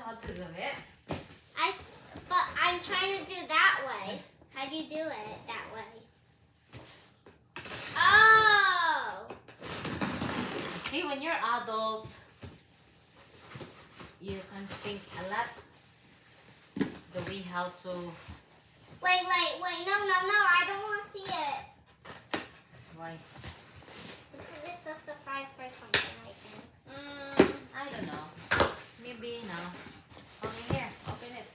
how to do it. But I'm trying to do that way. How do you do it that way? Oh! See, when you're adult, you can think a lot the way how to. Wait. No. I don't want to see it. Why? Because it's a surprise for something, I think. I don't know. Maybe no. Okay, here, open it.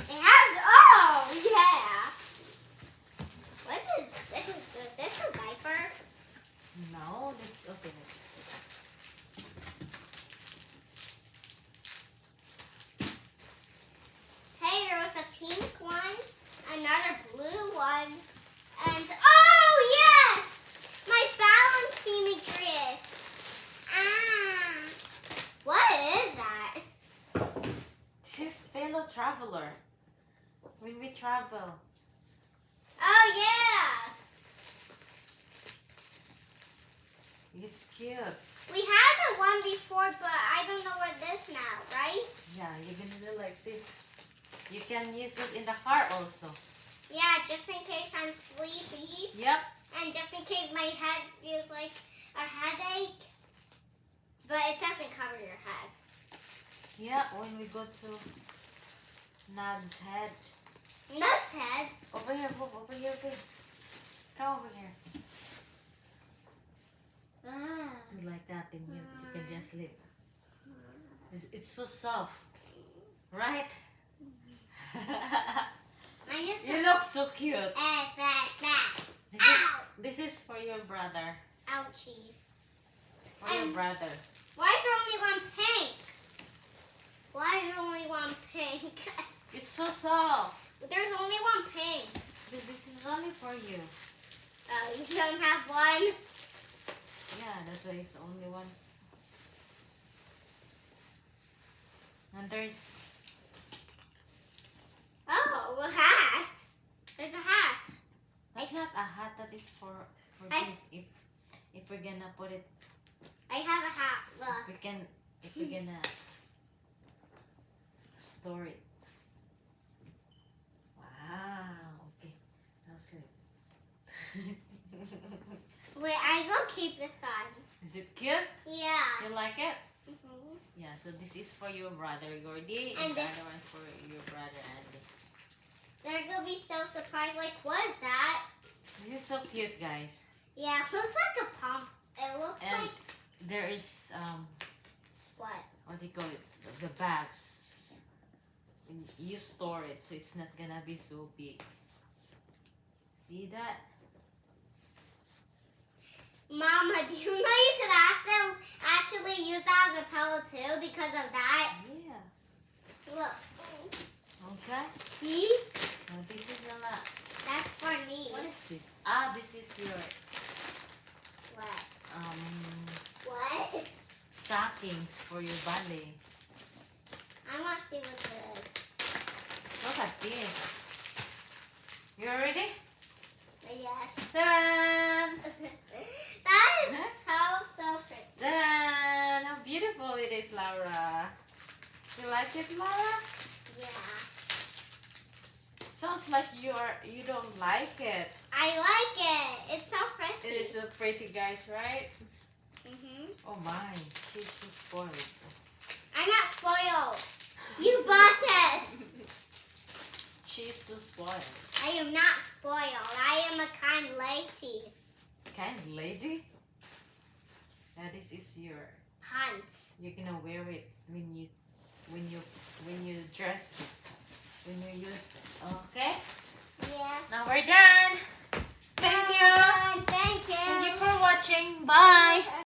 It has, oh, yeah. What is this? Is this a diaper? No, let's open it. Hey, there was a pink one, another blue one, and oh yes, my balancing dress. What is that? This is fellow traveler. When we travel. Oh yeah, It's cute. we had the one before, but I don't know where this now, right? Yeah, you're gonna do like this. You can use it in the car also. Yeah, just in case I'm sleepy, Yep. and just in case my head feels like a headache. But it doesn't cover your head. Yeah, when we go to Nad's head. Nut's head. Over here, Bob, over here, babe. Come over here. You like that, then you can just sleep. It's so soft. Right? I just You look so cute. Ow! This is for your brother. Ouchie. For your brother. Why is there only one pink? Why is there only one pink? It's so soft. There's only one pink. This is only for you. Oh, you don't have one? Yeah, that's why it's only one. And there's Oh, a hat. There's a hat. that's not a hat. That is for this. If we're gonna put it, I have a hat. Look. if we're gonna store it. Wow. Okay. Now sleep. Wait, I'm gonna keep this on. Is it cute? Yeah. You like it? Mhm. Yeah. So this is for your brother Gordy, And and the this- other one for your brother Andy. They're gonna be so surprised. Like, what is that? This is so cute, guys. Yeah, it looks like a pump. It looks And like there is what? what do you call it? The bags. You store it, so it's not gonna be so big. See that? Mama, do you know you could also actually use that as a pillow too because of that? Yeah. Look. Okay. See? Now this is a lot. That's for me. What is this? Ah, this is your What? What? stockings for your ballet. I want to see what this is. Look at this. You ready? Yes. Ta-da! That is so pretty. Ta-da! How beautiful it is, Laura. You like it, Laura? Yeah. Sounds like you don't like it. I like it. It's so pretty. It is so pretty, guys, right? Oh my, she's so spoiled. I'm not spoiled. You bought this. She's so spoiled. I am not spoiled. I am a kind lady. Kind lady. Now this is your. Pants. You're gonna wear it when you dress this. When you use it. Okay. Yeah. Now we're done. Thank you. Thank you. Thank you for watching. Bye.